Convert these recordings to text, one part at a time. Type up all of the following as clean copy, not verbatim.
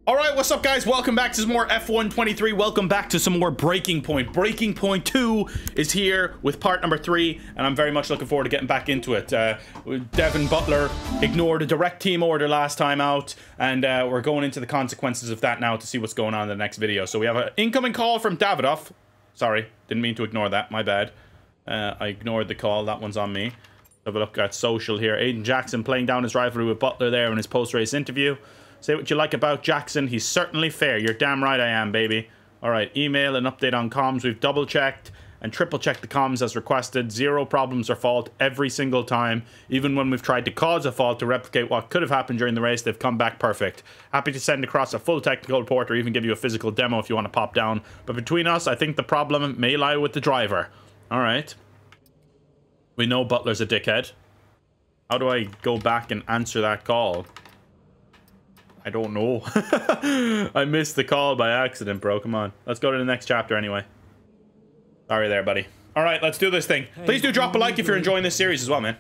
All right, what's up, guys? Welcome back to some more F1 23. Welcome back to some more Breaking Point. Breaking Point 2 is here with part number 3, and I'm very much looking forward to getting back into it. Devin Butler ignored a direct team order last time out, and we're going into the consequences of that now to see what's going on in the next video. So we have an incoming call from Davidoff. Sorry, didn't mean to ignore that. My bad. I ignored the call. That one's on me. Have a look at social here. Aiden Jackson playing down his rivalry with Butler there in his post-race interview. Say what you like about Jackson. He's certainly fair. You're damn right I am, baby. All right, email and update on comms. We've double-checked and triple-checked the comms as requested. Zero problems or fault every single time. Even when we've tried to cause a fault to replicate what could have happened during the race, they've come back perfect. Happy to send across a full technical report or even give you a physical demo if you want to pop down. But between us, I think the problem may lie with the driver. All right. We know Butler's a dickhead. How do I go back and answer that call? I don't know. I missed the call by accident, bro. Come on. Let's go to the next chapter anyway. Sorry there, buddy. All right, let's do this thing. Please do drop a like if you're enjoying this series as well, man.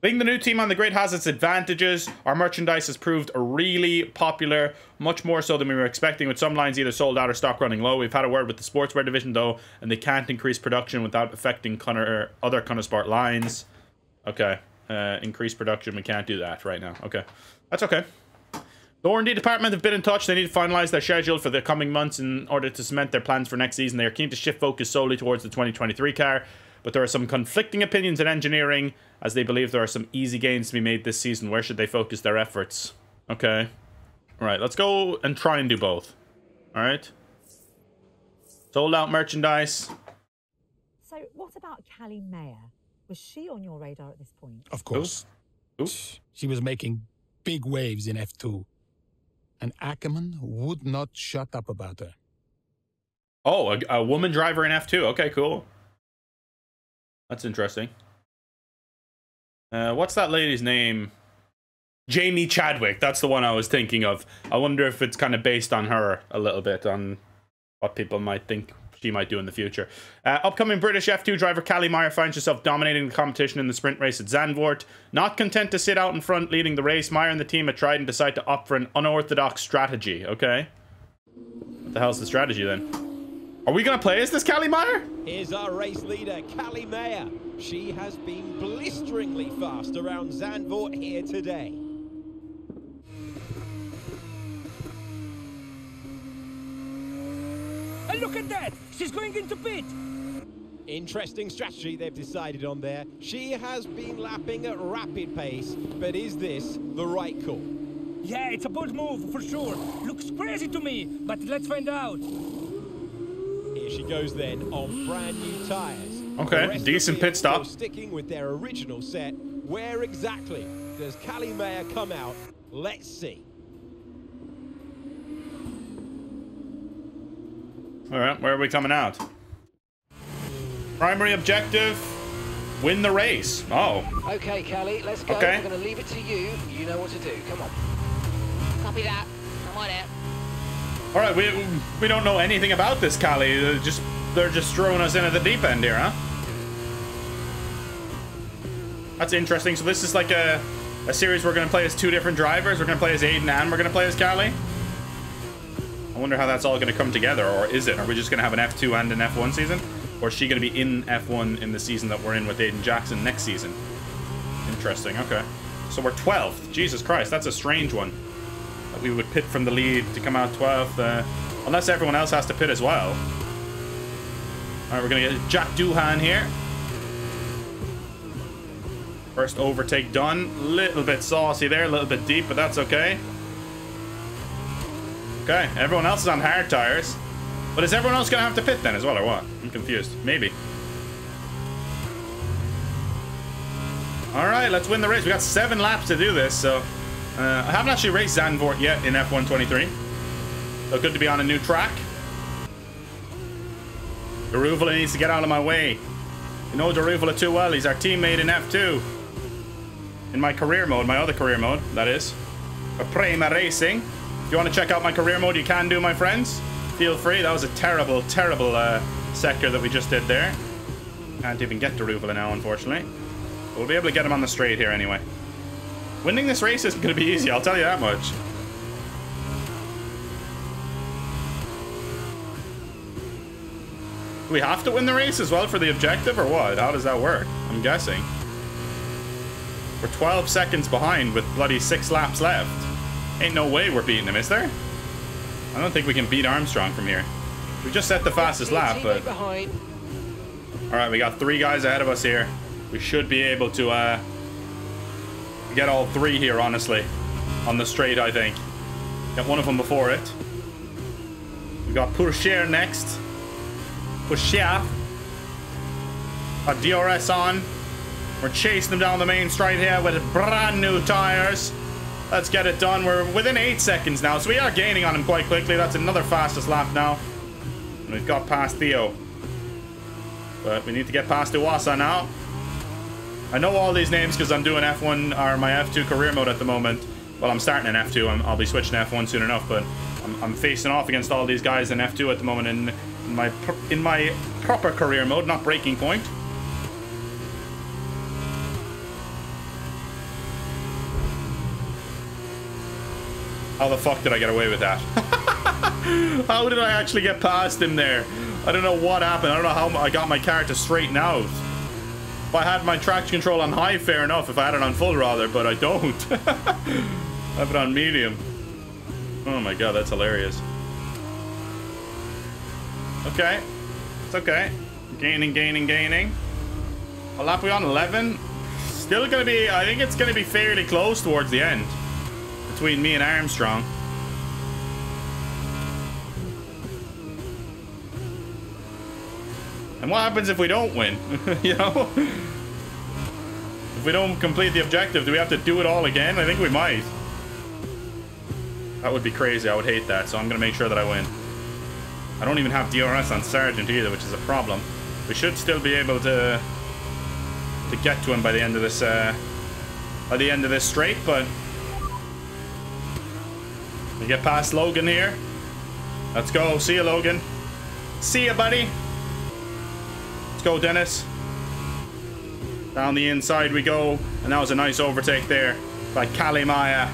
Being the new team on the grid has its advantages. Our merchandise has proved really popular, much more so than we were expecting, with some lines either sold out or stock running low. We've had a word with the sportswear division, though, and they can't increase production without affecting other Connor Sport lines. Okay. Increase production. We can't do that right now. Okay. That's okay. The R&D department have been in touch. They need to finalize their schedule for the coming months in order to cement their plans for next season. They are keen to shift focus solely towards the 2023 car, but there are some conflicting opinions in engineering, as they believe there are some easy gains to be made this season. Where should they focus their efforts? Okay. All right, let's go and try and do both. All right. Sold out merchandise. So what about Callie Mayer? Was she on your radar at this point? Of course. Ooh. She was making big waves in F2. And Ackerman would not shut up about her. Oh, a woman driver in F2. Okay, cool. That's interesting. What's that lady's name? Jamie Chadwick. That's the one I was thinking of. I wonder if it's kind of based on her a little bit, on what people might think she might do in the future. Upcoming British F2 driver Callie Mayer finds herself dominating the competition in the sprint race at Zandvoort. Not content to sit out in front leading the race, Mayer and the team had tried and decided to opt for an unorthodox strategy. Okay. What the hell's the strategy then? Are we going to play as this Callie Mayer? Here's our race leader, Callie Mayer. She has been blisteringly fast around Zandvoort here today. And look at that! She's going into pit! Interesting strategy they've decided on there. She has been lapping at rapid pace, but is this the right call? Yeah, it's a bold move, for sure. Looks crazy to me, but let's find out. Here she goes then, on brand new tyres. Okay, decent pit stop. Sticking with their original set. Where exactly does Callie Mayer come out? Let's see. All right, where are we coming out? Primary objective, win the race. Oh. Okay, Callie, let's go. Okay. I'm going to leave it to you. You know what to do. Come on. Copy that. I'm on it. All right, we don't know anything about this, Callie. They're just throwing us in at the deep end here, huh? That's interesting. So this is like a series we're going to play as two different drivers. We're going to play as Aiden and we're going to play as Callie. I wonder how that's all going to come together, or is it? Are we just going to have an F2 and an F1 season? Or is she going to be in F1 in the season that we're in with Aiden Jackson next season? Interesting, okay. So we're 12th. Jesus Christ, that's a strange one. That we would pit from the lead to come out 12th. Unless everyone else has to pit as well. Alright, we're going to get Jack Doohan here. First overtake done. Little bit saucy there, a little bit deep, but that's okay. Okay, everyone else is on hard tires. But is everyone else going to have to pit then as well, or what? I'm confused. Maybe. Alright, let's win the race. We got 7 laps to do this, so... I haven't actually raced Zandvoort yet in F1 23. So good to be on a new track. Daruvula needs to get out of my way. You know Daruvula too well. He's our teammate in F2. In my career mode, my other career mode, that is. For Prima Racing. If you want to check out my career mode, you can do, my friends. Feel free. That was a terrible, terrible sector that we just did there. Can't even get to Daruvula now, unfortunately. But we'll be able to get him on the straight here anyway. Winning this race isn't going to be easy, I'll tell you that much. Do we have to win the race as well for the objective or what? How does that work? I'm guessing. We're 12 seconds behind with bloody 6 laps left. Ain't no way we're beating him, is there? I don't think we can beat Armstrong from here. We just set the fastest lap, but... Alright, we got 3 guys ahead of us here. We should be able to get all 3 here, honestly. On the straight, I think. Get one of them before it. We got Pourchaire next. Pourchaire. Got DRS on. We're chasing them down the main straight here with brand new tires. Let's get it done. We're within 8 seconds now, so we are gaining on him quite quickly. That's another fastest lap now. And we've got past Theo. But we need to get past Iwasa now. I know all these names because I'm doing F1 or my F2 career mode at the moment. Well, I'm starting in F2. I'll be switching to F1 soon enough, but I'm facing off against all these guys in F2 at the moment in my proper career mode, not breaking point. How the fuck did I get away with that? How did I actually get past him there? I don't know what happened. I don't know how I got my car to straighten out. If I had my traction control on high, fair enough. If I had it on full, rather, but I don't. I have it on medium. Oh my god, that's hilarious. Okay. It's okay. Gaining, gaining, gaining. A lap we on 11. Still gonna be, I think it's gonna be fairly close towards the end. Between me and Armstrong. And what happens if we don't win? You know? If we don't complete the objective, do we have to do it all again? I think we might. That would be crazy. I would hate that, so I'm gonna make sure that I win. I don't even have DRS on Sargent either, which is a problem. We should still be able to get to him by the end of this straight, but we get past Logan here. Let's go. See you, Logan. See you, buddy. Let's go, Dennis. Down the inside we go. And that was a nice overtake there by Callie Mayer.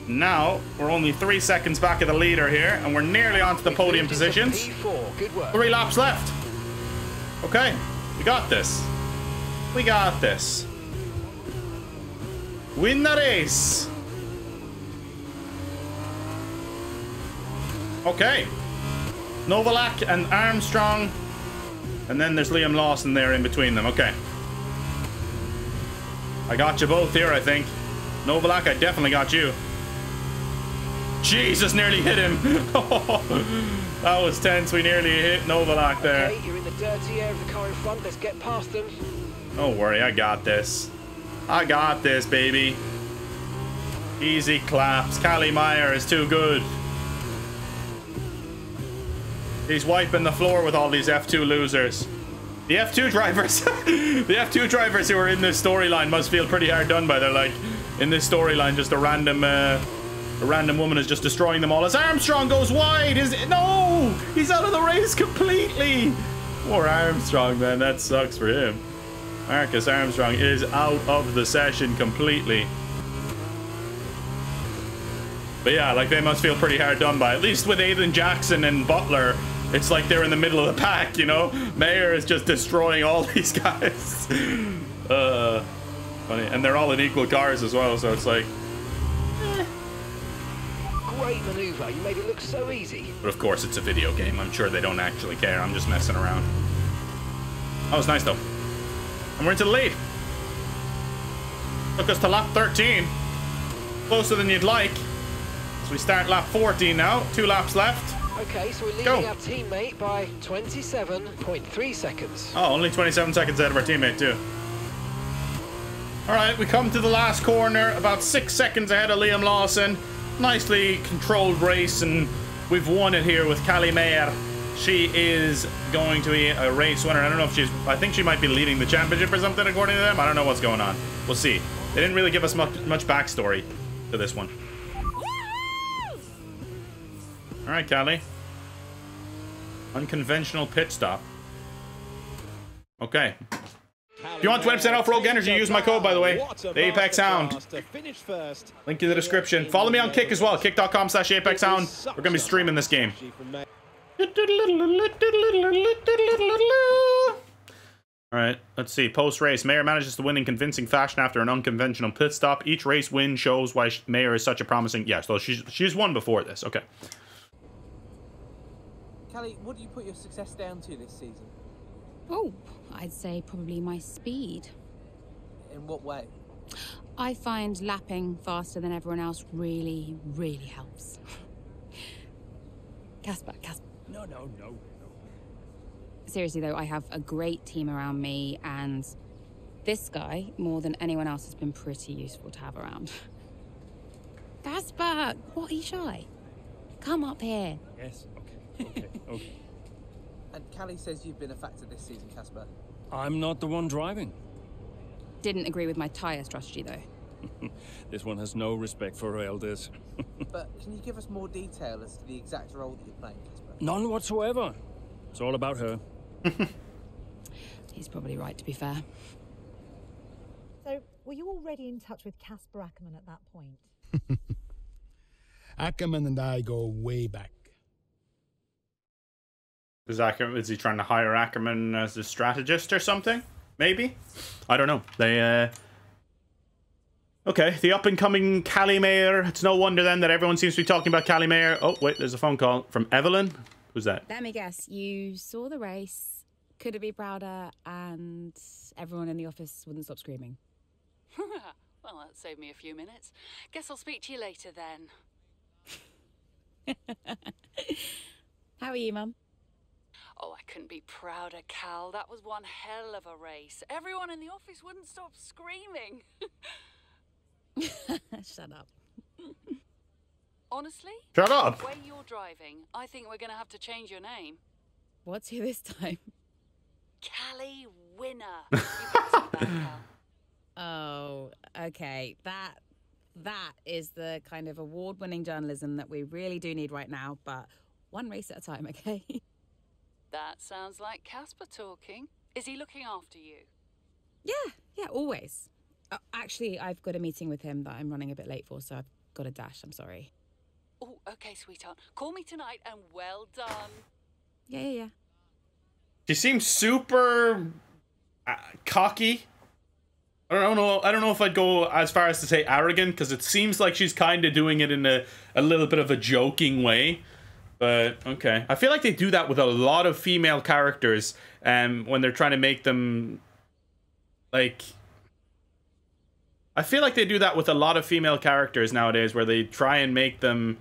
Now, we're only 3 seconds back of the leader here. And we're nearly onto the podium positions. 3 laps left. Okay. We got this. We got this. Win the race. Okay. Novalak and Armstrong. And then there's Liam Lawson there in between them. Okay. I got you both here, I think. Novalak, I definitely got you. Jesus, nearly hit him. That was tense. We nearly hit Novalak there. Okay, you're in the dirty air of the car in front. Let's get past them. Don't worry, I got this. I got this, baby. Easy claps. Callie Mayer is too good. He's wiping the floor with all these F2 losers. The F2 drivers, the F2 drivers who are in this storyline must feel pretty hard done by. They're like, in this storyline, just a random woman is just destroying them all. As Armstrong goes wide, no, he's out of the race completely. Poor Armstrong, man, that sucks for him. Marcus Armstrong is out of the session completely. But yeah, like they must feel pretty hard done by. At least with Aiden Jackson and Butler, it's like they're in the middle of the pack, you know? Mayer is just destroying all these guys. Funny. And they're all in equal cars as well, so it's like... Great maneuver. You made it look so easy. But of course, it's a video game. I'm sure they don't actually care. I'm just messing around. That was nice, though. And we're into the lead. Took us to lap 13. Closer than you'd like. So we start lap 14 now. 2 laps left. Okay, so we're leading our teammate by 27.3 seconds. Oh, only 27 seconds ahead of our teammate, too. All right, we come to the last corner. About 6 seconds ahead of Liam Lawson. Nicely controlled race, and we've won it here with Callie Mayer. She is going to be a race winner. I don't know if she's... I think she might be leading the championship or something, according to them. I don't know what's going on. We'll see. They didn't really give us much backstory to this one. All right, Callie. Unconventional pit stop. Okay. If you want 20% off Rogue Energy, use my code, by the way. The Apex Hound. Link in the description. Follow me on Kick as well. Kick.com/ApexHound. We're going to be streaming this game. All right, let's see. Post-race, Mayer manages to win in convincing fashion after an unconventional pit stop. Each race win shows why Mayer is such a promising... Yeah, so she's won before this. Okay. Callie, what do you put your success down to this season? Oh, I'd say probably my speed. In what way? I find lapping faster than everyone else really, really helps. Casper. No. Seriously though, I have a great team around me, and this guy, more than anyone else, has been pretty useful to have around. Casper, what are you shy? Come up here. Yes, okay. And Callie says you've been a factor this season, Casper. I'm not the one driving. Didn't agree with my tyre strategy though. This one has no respect for her elders. But can you give us more detail as to the exact role that you're playing, Casper? None whatsoever. It's all about her. He's probably right, to be fair. So, were you already in touch with Casper Ackerman at that point? Ackerman and I go way back. Is he trying to hire Ackerman as a strategist or something? Maybe? I don't know. They, Okay, the up-and-coming Callie Mayer. It's no wonder then that everyone seems to be talking about Callie Mayer. Oh, wait, there's a phone call from Evelyn. Who's that? Let me guess, you saw the race, couldn't be prouder, and everyone in the office wouldn't stop screaming. Well, that saved me a few minutes. Guess I'll speak to you later then. How are you, Mum? Oh, I couldn't be prouder, Cal. That was one hell of a race. Everyone in the office wouldn't stop screaming. Shut up. Honestly? Shut up! The way you're driving, I think we're going to have to change your name. What's here this time? Callie Winner. You better say that, Cal. Oh, okay. That is the kind of award-winning journalism that we really do need right now, but one race at a time, okay? That sounds like Casper talking. Is he looking after you? Yeah, always. Actually, I've got a meeting with him that I'm running a bit late for, so I've got a dash. I'm sorry. Oh, okay, sweetheart. Call me tonight and well done. Yeah. She seems super cocky. I don't know if I'd go as far as to say arrogant, because it seems like she's kind of doing it in a little bit of a joking way. But, okay. I feel like they do that with a lot of female characters when they're trying to make them, like... I feel like they do that with a lot of female characters nowadays, where they try and make them,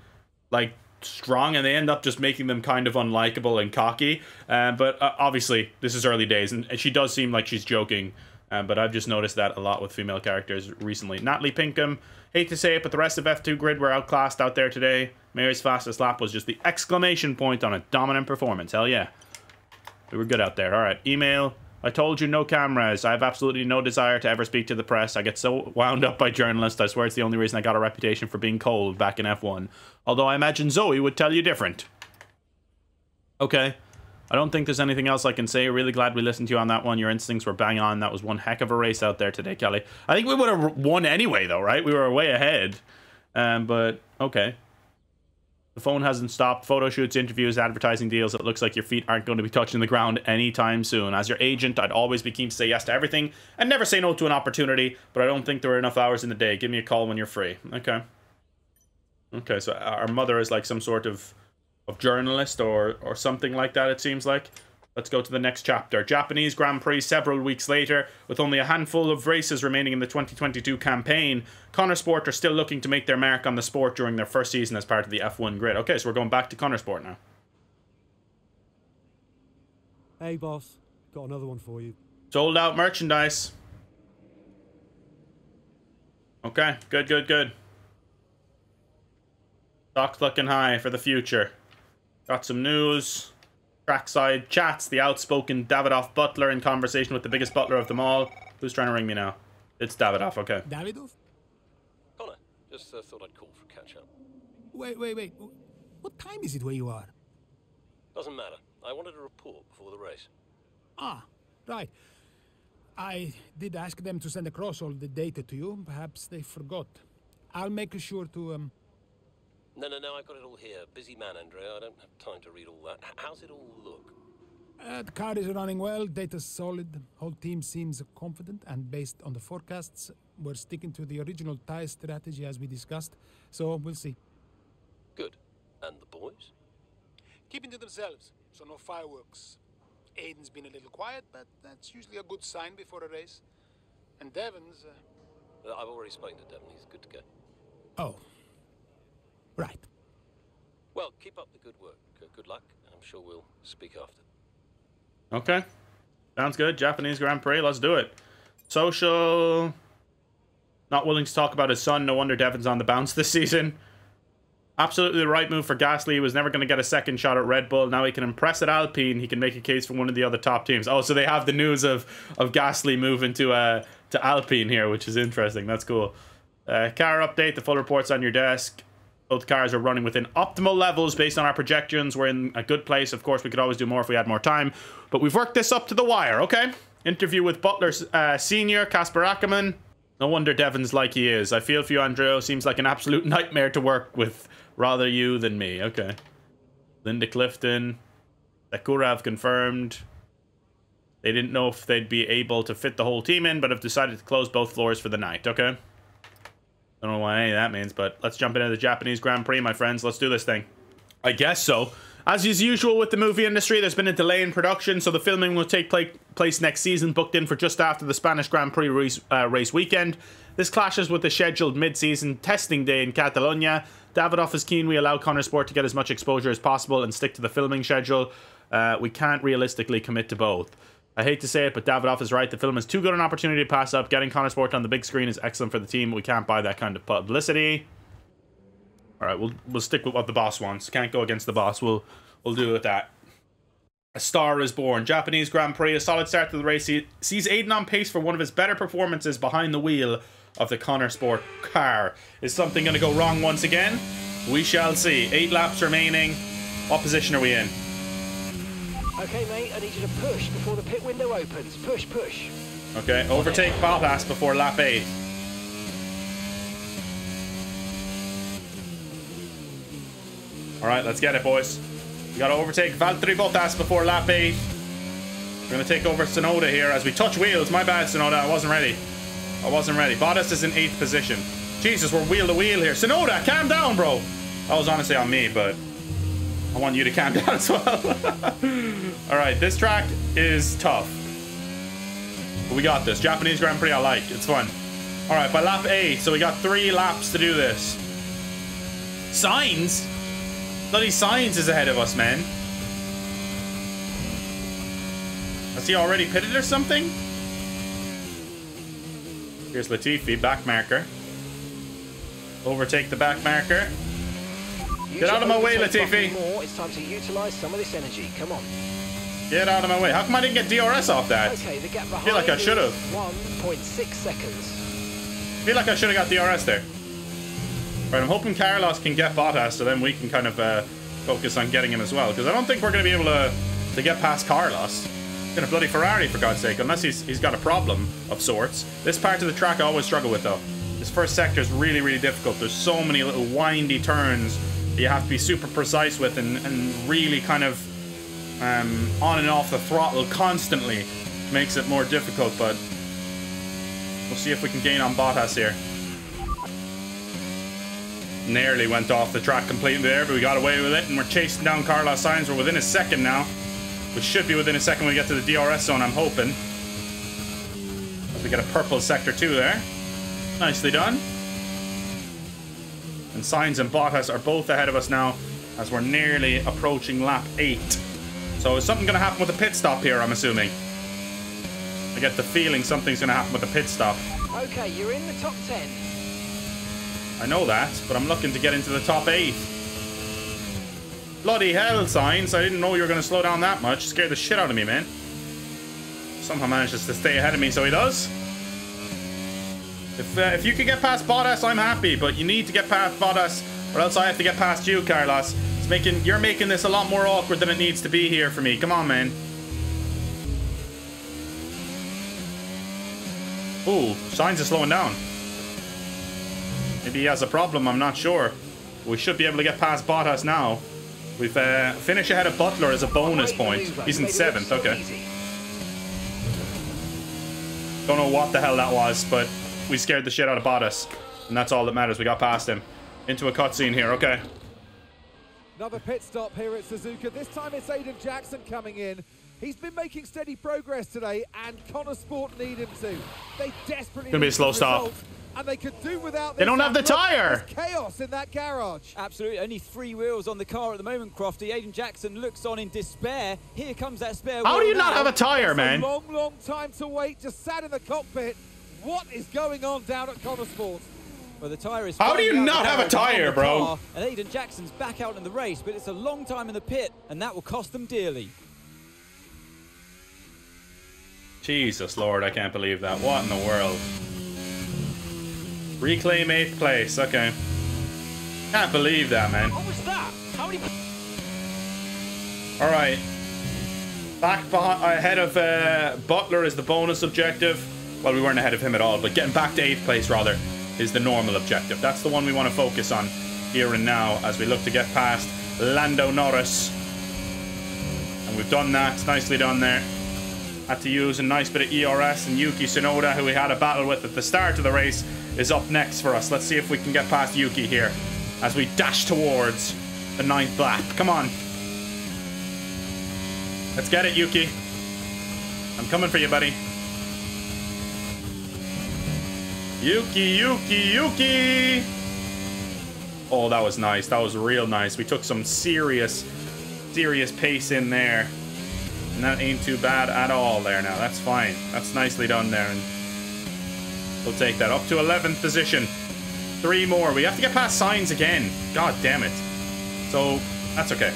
like, strong, and they end up just making them kind of unlikable and cocky. But obviously, this is early days, and she does seem like she's joking. But I've just noticed that a lot with female characters recently. Natalie Pinkham, hate to say it, but the rest of F2 Grid were outclassed out there today. Mayer's fastest lap was just the exclamation point on a dominant performance. Hell yeah. We were good out there. All right, email. I told you, no cameras. I have absolutely no desire to ever speak to the press. I get so wound up by journalists. I swear it's the only reason I got a reputation for being cold back in F1. Although I imagine Zoe would tell you different. Okay. I don't think there's anything else I can say. Really glad we listened to you on that one. Your instincts were bang on. That was one heck of a race out there today, Kelly. I think we would have won anyway, though, right? We were way ahead. But, okay. The phone hasn't stopped. Photo shoots, interviews, advertising deals. It looks like your feet aren't going to be touching the ground anytime soon. As your agent, I'd always be keen to say yes to everything and never say no to an opportunity, but I don't think there are enough hours in the day. Give me a call when you're free. Okay. Okay, so our mother is like some sort of journalist or something like that, it seems like. Let's go to the next chapter. Japanese Grand Prix several weeks later. With only a handful of races remaining in the 2022 campaign, Connorsport are still looking to make their mark on the sport during their first season as part of the F1 grid. Okay, so we're going back to Connorsport now. Hey, boss. Got another one for you. Sold out merchandise. Okay, good. Stock's looking high for the future. Got some news. Trackside chats. The outspoken Davidoff butler in conversation with the biggest butler of them all. Who's trying to ring me now? It's Davidoff, okay. Davidoff? Connor, just thought I'd call for a catch-up. Wait. What time is it where you are? Doesn't matter. I wanted a report before the race. Ah, right. I did ask them to send across all the data to you. Perhaps they forgot. I'll make sure to, No, I got it all here. Busy man, Andrea. I don't have time to read all that. How's it all look? The car is running well, data's solid, whole team seems confident, and based on the forecasts, we're sticking to the original tie strategy as we discussed, so we'll see. Good. And the boys? Keeping to themselves, so no fireworks. Aiden's been a little quiet, but that's usually a good sign before a race. And Devon's... I've already spoken to Devon. He's good to go. Oh. Right. Well, keep up the good work. Good luck. I'm sure we'll speak after. Okay. Sounds good. Japanese Grand Prix. Let's do it. Social. Not willing to talk about his son. No wonder Devon's on the bounce this season. Absolutely the right move for Gasly. He was never going to get a second shot at Red Bull. Now he can impress at Alpine. He can make a case for one of the other top teams. Oh, so they have the news of Gasly moving to Alpine here, which is interesting. That's cool. Car update. The full report's on your desk. Both cars are running within optimal levels based on our projections. We're in a good place. Of course, we could always do more if we had more time. But we've worked this up to the wire, okay? Interview with Butler Senior, Casper Ackerman. No wonder Devon's like he is. I feel for you, Andrea. Seems like an absolute nightmare to work with. Rather you than me. Okay. Linda Clifton. Sakura have confirmed. They didn't know if they'd be able to fit the whole team in, but have decided to close both floors for the night, okay? Don't know what any of that means, but let's jump into the Japanese Grand Prix, my friends. Let's do this thing. I guess so. As is usual with the movie industry, there's been a delay in production, so the filming will take place next season, booked in for just after the Spanish Grand Prix race weekend. This clashes with the scheduled mid-season testing day in Catalonia. Davidoff is keen we allow Connor Sport to get as much exposure as possible and stick to the filming schedule. We can't realistically commit to both. I hate to say it, but Davidoff is right. The film is too good an opportunity to pass up. Getting Connor Sport on the big screen is excellent for the team. We can't buy that kind of publicity. All right, we'll stick with what the boss wants. Can't go against the boss. We'll do it with that. A star is born. Japanese Grand Prix. A solid start to the race. He sees Aiden on pace for one of his better performances behind the wheel of the Connor Sport car. Is something going to go wrong once again? We shall see. 8 laps remaining. What position are we in? Okay, mate, I need you to push before the pit window opens. Push, push. Okay, overtake Bottas before lap 8. Alright, let's get it, boys. We gotta overtake Valtteri Bottas before lap 8. We're gonna take over Tsunoda here as we touch wheels. My bad, Tsunoda, I wasn't ready. Bottas is in 8th position. Jesus, we're wheel to wheel here. Tsunoda, calm down, bro. That was honestly on me, but I want you to calm down as well. Alright, this track is tough. But we got this. Japanese Grand Prix I like. It's fun. Alright, by lap 8, so we got 3 laps to do this. Sainz? Bloody Sainz is ahead of us, man. Has he already pitted or something? Here's Latifi, back marker. Overtake the back marker. Get out of my way, Latifi. It's time to utilize some of this energy. Come on. Get out of my way. How come I didn't get DRS off that? Okay, the gap behind I feel like I should have. 1.6 seconds. I feel like I should have got DRS there. Right, I'm hoping Carlos can get Bottas, so then we can kind of focus on getting him as well. Because I don't think we're going to be able to get past Carlos. In a bloody Ferrari, for God's sake, unless he's got a problem of sorts. This part of the track I always struggle with, though. This first sector is really, really difficult. There's so many little windy turns that you have to be super precise with and really kind of on and off the throttle constantly. Makes it more difficult, but we'll see if we can gain on Bottas here. Nearly went off the track completely there, but we got away with it, and we're chasing down Carlos Sainz. We're within a second now. We should be within a second when we get to the DRS zone, I'm hoping. We get a purple sector 2 there. Nicely done. And Sainz and Bottas are both ahead of us now as we're nearly approaching lap 8. So is something going to happen with the pit stop here, I'm assuming? I get the feeling something's going to happen with the pit stop. Okay, you're in the top 10. I know that, but I'm looking to get into the top 8. Bloody hell, Sainz. I didn't know you were going to slow down that much. Scared the shit out of me, man. Somehow manages to stay ahead of me, so he does. If you can get past Bottas, I'm happy, but you need to get past Bottas, or else I have to get past you, Carlos. You're making this a lot more awkward than it needs to be here for me. Come on, man. Ooh, Sainz is slowing down. Maybe he has a problem, I'm not sure. We should be able to get past Bottas now. We've finished ahead of Butler as a bonus point. He's in 7th, okay. Don't know what the hell that was, but we scared the shit out of Bottas. And that's all that matters. We got past him. Into a cutscene here, okay. Another pit stop here at Suzuka. This time it's Aiden Jackson coming in. He's been making steady progress today, and Connor Sport need him to. They desperately Gonna be a slow stop. And they could do without this. They don't have the tire. Chaos in that garage. Absolutely, only 3 wheels on the car at the moment, Crofty. Aiden Jackson looks on in despair. Here comes that spare wheel. How do you not have a tire, man? A long time to wait. Just sat in the cockpit. What is going on down at Connor Sport? Well, the tire is. How do you not have a tire, bro? And Aiden Jackson's back out in the race, but it's a long time in the pit, and that will cost them dearly. Jesus Lord, I can't believe that. What in the world? Reclaim 8th place, okay. Can't believe that, man. What was that? How many... Alright. Back ahead of Butler is the bonus objective. Well, we weren't ahead of him at all, but getting back to 8th place, rather, is the normal objective. That's the one we want to focus on here and now as we look to get past Lando Norris. And we've done that. Nicely done there. Had to use a nice bit of ERS, and Yuki Tsunoda, who we had a battle with at the start of the race, is up next for us. Let's see if we can get past Yuki here as we dash towards the 9th lap. Come on. Let's get it, Yuki. I'm coming for you, buddy. Yuki. Oh, that was nice. That was real nice. We took some serious pace in there. And that ain't too bad at all there now. That's fine. That's nicely done there. And we'll take that up to 11th position. 3 more. We have to get past Sainz again. God damn it. So, that's okay.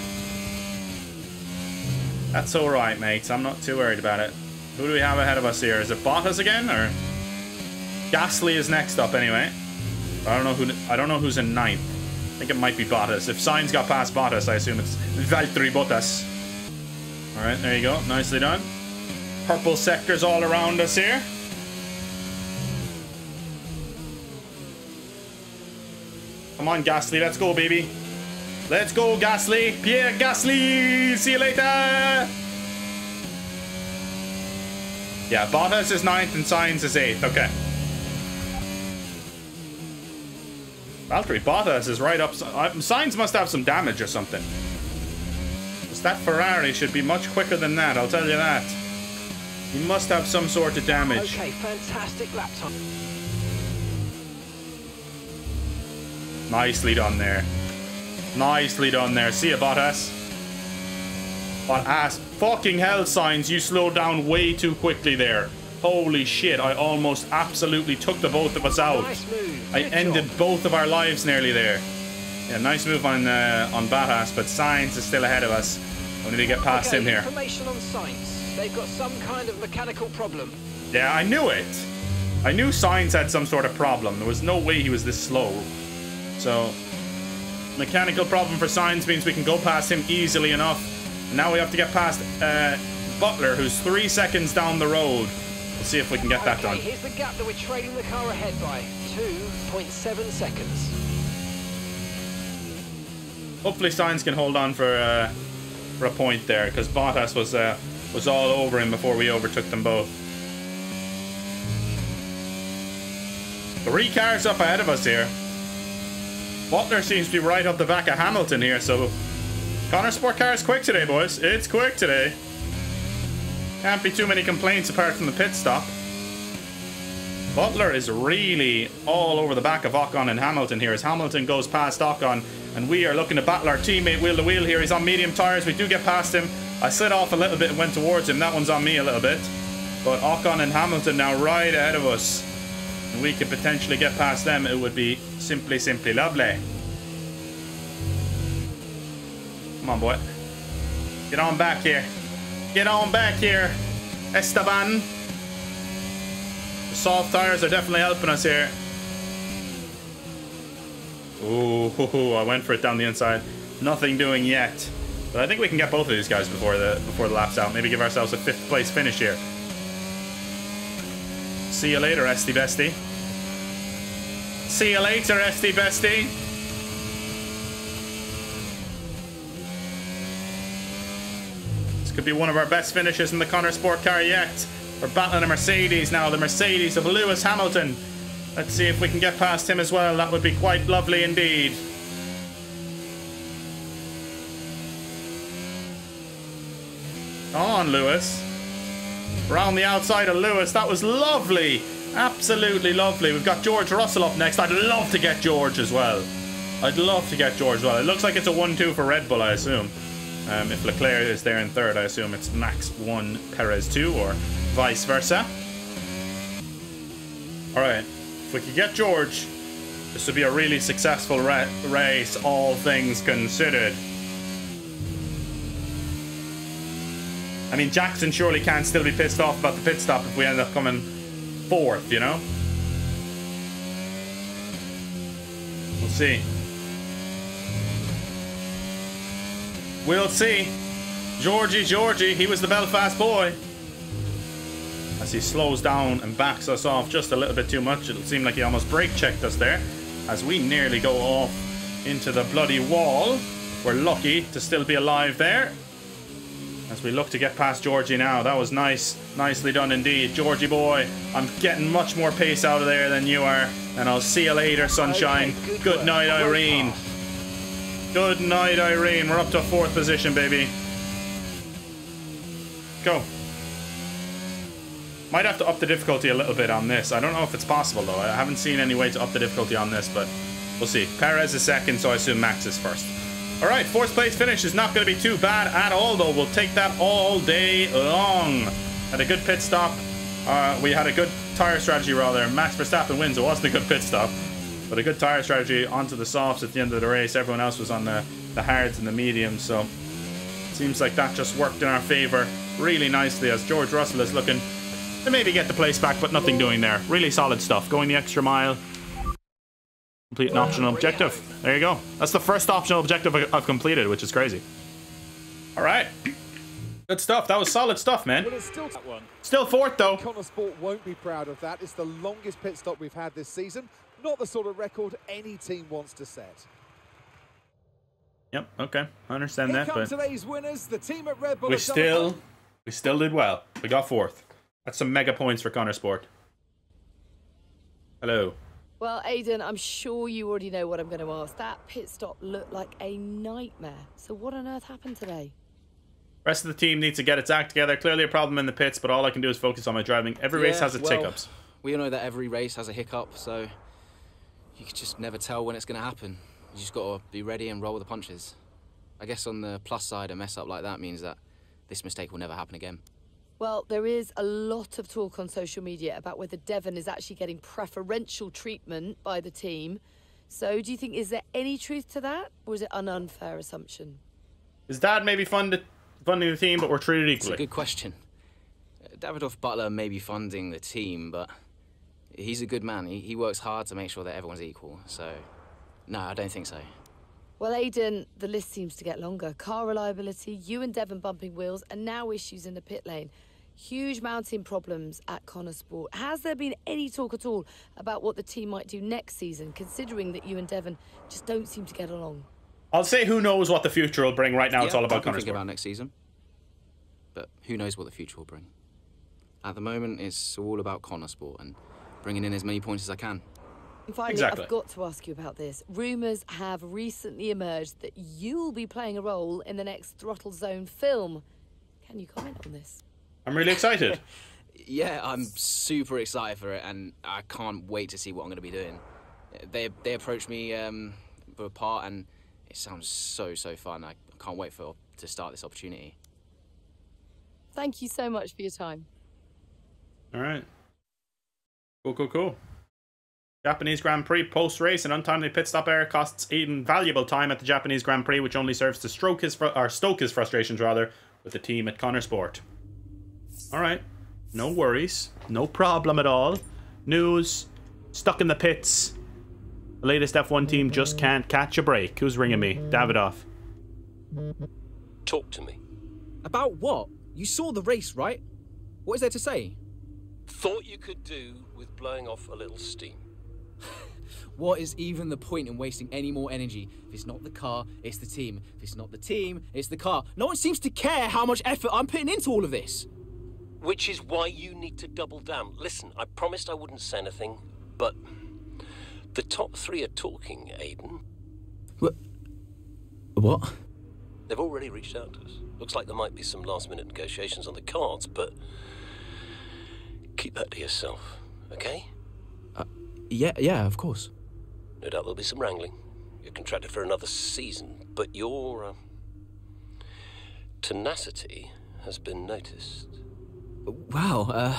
That's alright, mates. I'm not too worried about it. Who do we have ahead of us here? Is it Bottas again, or... Gasly is next up anyway. I don't know who's in 9th. I think it might be Bottas. If Sainz got past Bottas, I assume it's Valtteri Bottas. Alright, there you go. Nicely done. Purple sectors all around us here. Come on, Gasly. Let's go, baby. Let's go, Gasly. Pierre Gasly. See you later. Yeah, Bottas is 9th and Sainz is 8th. Okay. Valtteri Bottas is right up. Sainz must have some damage or something. Because that Ferrari should be much quicker than that, I'll tell you that. He must have some sort of damage. Okay, fantastic lap time. Nicely done there. Nicely done there. See ya, Bottas. Bottas. Fucking hell, Sainz, you slowed down way too quickly there. Holy shit, I almost absolutely took the both of us out. Nice move. I ended both of our lives nearly there. Yeah, nice move on Bottas, but Sainz is still ahead of us. We need to get past him here. Information on Sainz. They've got some kind of mechanical problem. Yeah, I knew it. I knew Sainz had some sort of problem. There was no way he was this slow. So, mechanical problem for Sainz means we can go past him easily enough. And now we have to get past Butler, who's 3 seconds down the road. We'll see if we can get that done. Here's the gap that we're trailing the car ahead by. 2.7 seconds. Hopefully Sainz can hold on for a point there, because Bottas was all over him before we overtook them both. 3 cars up ahead of us here. Butler seems to be right up the back of Hamilton here, so Connor Sport car is quick today, boys. It's quick today. Can't be too many complaints apart from the pit stop. Butler is really all over the back of Ocon and Hamilton here as Hamilton goes past Ocon, and we are looking to battle our teammate wheel to wheel here. He's on medium tires. We do get past him. I slid off a little bit and went towards him. That one's on me a little bit. But Ocon and Hamilton now right ahead of us. And we could potentially get past them. It would be simply lovely. Come on, boy. Get on back here. Get on back here, Esteban. The soft tires are definitely helping us here. Ooh, I went for it down the inside. Nothing doing yet. But I think we can get both of these guys before the lap's out. Maybe give ourselves a 5th place finish here. See you later, Esty Bestie. See you later, Esty Bestie. This could be one of our best finishes in the Connor Sport car yet. We're battling a Mercedes now, the Mercedes of Lewis Hamilton. Let's see if we can get past him as well. That would be quite lovely indeed. Come on, Lewis. Around the outside of Lewis. That was lovely. Absolutely lovely. We've got George Russell up next. I'd love to get George as well. I'd love to get George as well. It looks like it's a 1-2 for Red Bull, I assume. If Leclerc is there in third, I assume it's Max 1, Perez 2, or vice versa. Alright. If we could get George, this would be a really successful race, all things considered. I mean, Jackson surely can't still be pissed off about the pit stop if we end up coming fourth, you know? We'll see. We'll see. Georgie, he was the Belfast boy. As he slows down and backs us off just a little bit too much. It'll seem like he almost brake checked us there. As we nearly go off into the bloody wall. We're lucky to still be alive there. As we look to get past Georgie now. That was nice. Nicely done indeed. Georgie boy, I'm getting much more pace out of there than you are. And I'll see you later, sunshine. Okay, good night, Irene. Good night, Irene. We're up to 4th position, baby. Go. Might have to up the difficulty a little bit on this. I don't know if it's possible, though. I haven't seen any way to up the difficulty on this, but we'll see. Perez is second, so I assume Max is first. All right, 4th place finish is not going to be too bad at all, though. We'll take that all day long. Had a good pit stop. We had a good tire strategy, rather. Max Verstappen wins. It wasn't a good pit stop, but a good tire strategy onto the softs at the end of the race. Everyone else was on the hards and the mediums, so it seems like that just worked in our favor really nicely as George Russell is looking to maybe get the place back, but nothing doing there. Really solid stuff. Going the extra mile. Complete an optional objective. There you go. That's the first optional objective I've completed, which is crazy. All right. Good stuff. That was solid stuff, man. Well, it's still 4th, though. Connor Sport won't be proud of that. It's the longest pit stop we've had this season. Not the sort of record any team wants to set. Yep, okay. I understand that, but today's winners, the team at Red Bull. we still did well. We got 4th. That's some mega points for Connor Sport. Hello. Well, Aiden, I'm sure you already know what I'm going to ask. That pit stop looked like a nightmare. So what on earth happened today? Rest of the team needs to get its act together. Clearly a problem in the pits, but all I can do is focus on my driving. Every race has its hiccups. We all know that every race has a hiccup, so you can just never tell when it's going to happen. You just got to be ready and roll with the punches. I guess on the plus side, a mess up like that means that this mistake will never happen again. Well, there is a lot of talk on social media about whether Devon is actually getting preferential treatment by the team. So do you think, is there any truth to that, or is it an unfair assumption? His dad may be funding the team, but we're treated equally. It's a good question. Davidoff Butler may be funding the team, but he's a good man. He works hard to make sure that everyone's equal. So, no, I don't think so. Well, Aiden, the list seems to get longer. Car reliability, you and Devon bumping wheels, and now issues in the pit lane. Huge mounting problems at Connor Sport. Has there been any talk at all about what the team might do next season, considering that you and Devon just don't seem to get along? I'll say who knows what the future will bring. Right now, it's all about Connor Sport. About next season, but who knows what the future will bring. At the moment, it's all about Connor Sport and bringing in as many points as I can. And finally, I've got to ask you about this. Rumours have recently emerged that you'll be playing a role in the next Throttle Zone film. Can you comment on this? I'm really excited. Yeah, I'm super excited for it, and I can't wait to see what I'm going to be doing. They approached me for a part, and it sounds so fun. I can't wait to start this opportunity. Thank you so much for your time. All right. Cool. Japanese Grand Prix post-race. An untimely pit stop error costs Aiden valuable time at the Japanese Grand Prix, which only serves to stoke his frustrations with the team at Connor Sport. All right. No worries. No problem at all. News. Stuck in the pits. The latest F1 team just can't catch a break. Who's ringing me? Davidoff. Talk to me. About what? You saw the race, right? What is there to say? Thought you could do with blowing off a little steam. What is even the point in wasting any more energy? If it's not the car, it's the team. If it's not the team, it's the car. No one seems to care how much effort I'm putting into all of this. Which is why you need to double down. Listen, I promised I wouldn't say anything, but the top 3 are talking, Aiden. What? They've already reached out to us. Looks like there might be some last-minute negotiations on the cards, but keep that to yourself, okay? Yeah, of course. No doubt there'll be some wrangling. You're contracted for another season, but your tenacity has been noticed. Wow,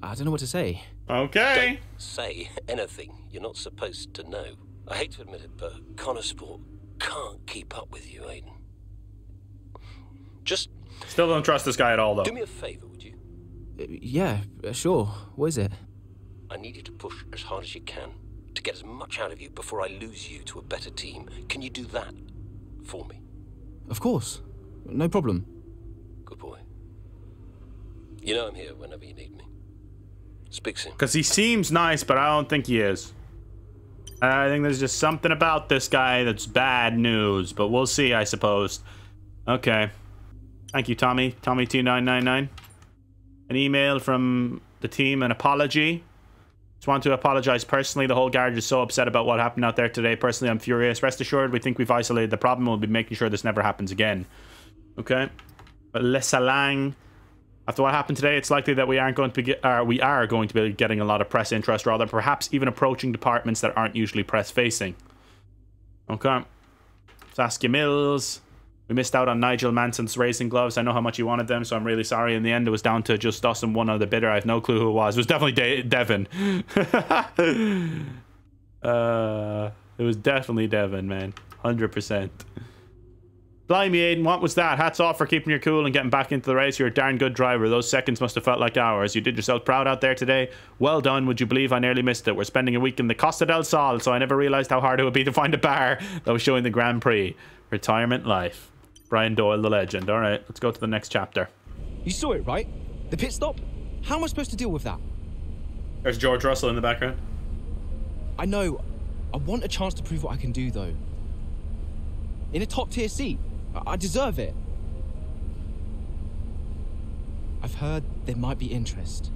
I don't know what to say. Okay. Don't say anything you're not supposed to know. I hate to admit it, but Connor Sport can't keep up with you, Aiden. Just... Still don't trust this guy at all, though. Do me a favor, would you? Yeah, sure. What is it? I need you to push as hard as you can to get as much out of you before I lose you to a better team. Can you do that for me? Of course. No problem. Good boy. You know I'm here whenever you need me. Speak soon. Because he seems nice, but I don't think he is. I think there's just something about this guy that's bad news, but we'll see, I suppose. Okay. Thank you, Tommy. Tommy T999. An email from the team, an apology. Just want to apologize personally. The whole garage is so upset about what happened out there today. Personally, I'm furious. Rest assured, we think we've isolated the problem. We'll be making sure this never happens again. Okay. But Le Salang. After what happened today, it's likely that we are going to be getting a lot of press interest, rather perhaps even approaching departments that aren't usually press facing. Okay. Saskia Mills. We missed out on Nigel Manson's racing gloves. I know how much he wanted them, so I'm really sorry. In the end, it was down to just us and one other bidder. I have no clue who it was. It was definitely Devin. It was definitely Devin, man. 100%. Blimey, Aiden, what was that? Hats off for keeping your cool and getting back into the race. You're a darn good driver. Those seconds must have felt like hours. You did yourself proud out there today. Well done. Would you believe I nearly missed it? We're spending a week in the Costa del Sol, so I never realized how hard it would be to find a bar that was showing the Grand Prix. Retirement life. Brian Doyle, the legend. All right, let's go to the next chapter. You saw it, right? The pit stop? How am I supposed to deal with that? There's George Russell in the background. I know. I want a chance to prove what I can do, though. In a top-tier seat. I deserve it. I've heard there might be interest.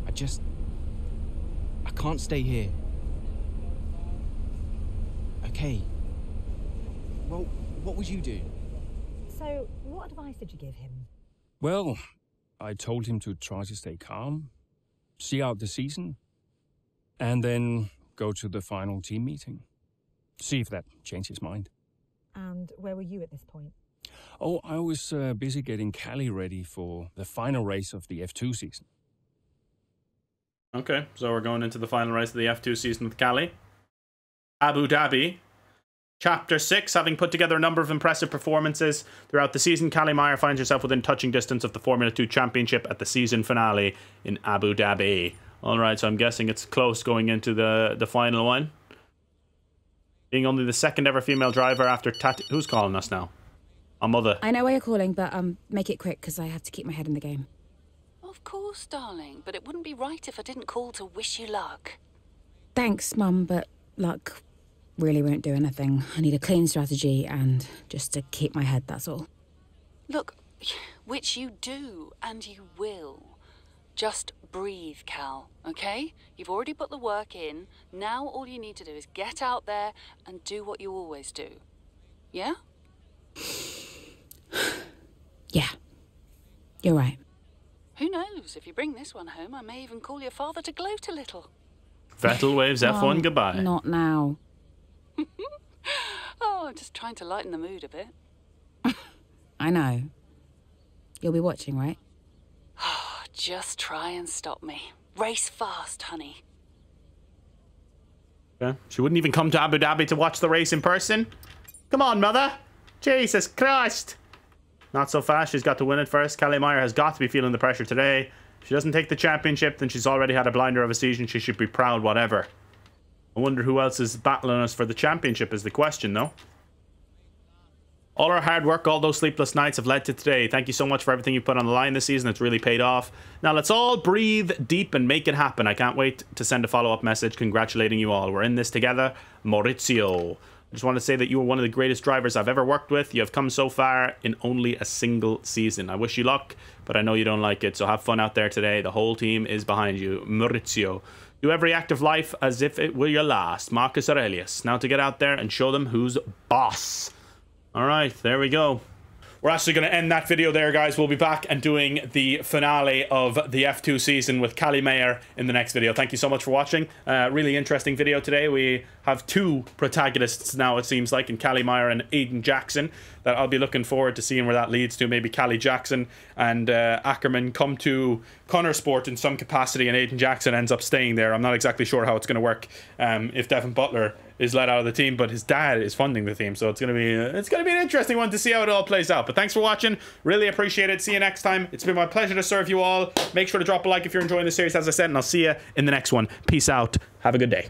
I can't stay here. Okay. Well, what would you do? So, what advice did you give him? Well, I told him to try to stay calm, see out the season, and then go to the final team meeting. See if that changed his mind. And where were you at this point? Oh, I was busy getting Callie ready for the final race of the F2 season. Okay, so we're going into the final race of the F2 season with Callie. Abu Dhabi. Chapter 6, having put together a number of impressive performances throughout the season, Callie Mayer finds herself within touching distance of the Formula 2 Championship at the season finale in Abu Dhabi. Alright, so I'm guessing it's close going into the final one. Being only the second ever female driver after Who's calling us now? Our mother. I know why you're calling, but make it quick, because I have to keep my head in the game. Of course, darling, but it wouldn't be right if I didn't call to wish you luck. Thanks, Mum, but luck really won't do anything. I need a clean strategy and just to keep my head, that's all. Look, which you do, and you will. Just breathe, Cal, okay? You've already put the work in. Now all you need to do is get out there and do what you always do. Yeah? Yeah. You're right. Who knows? If you bring this one home, I may even call your father to gloat a little. Vettel waves F1 goodbye. Not now. Oh, I'm just trying to lighten the mood a bit. I know. You'll be watching, right? Just try and stop me. Race fast, honey. Yeah, she wouldn't even come to Abu Dhabi to watch the race in person. Come on, mother. Jesus Christ. Not so fast. She's got to win it first. Callie Mayer has got to be feeling the pressure today. If she doesn't take the championship, then she's already had a blinder of a season. She should be proud, whatever. I wonder who else is battling us for the championship is the question, though. All our hard work, all those sleepless nights have led to today. Thank you so much for everything you put on the line this season. It's really paid off. Now let's all breathe deep and make it happen. I can't wait to send a follow-up message congratulating you all. We're in this together. Maurizio. I just want to say that you are one of the greatest drivers I've ever worked with. You have come so far in only a single season. I wish you luck, but I know you don't like it, so have fun out there today. The whole team is behind you. Maurizio. Do every act of life as if it were your last. Marcus Aurelius. Now to get out there and show them who's boss. All right, there we go. We're actually going to end that video there, guys. We'll be back and doing the finale of the F2 season with Callie Mayer in the next video. Thank you so much for watching. Really interesting video today. We have two protagonists now, it seems like, in Callie Mayer and Aiden Jackson, that I'll be looking forward to seeing where that leads to. Maybe Callie Jackson and Ackerman come to Connor Sport in some capacity and Aiden Jackson ends up staying there. I'm not exactly sure how it's going to work if Devin Butler is let out of the team, but his dad is funding the team, so it's gonna be an interesting one to see how it all plays out. But thanks for watching, really appreciate it. See you next time. It's been my pleasure to serve you all. Make sure to drop a like if you're enjoying the series, as I said, and I'll see you in the next one. Peace out. Have a good day.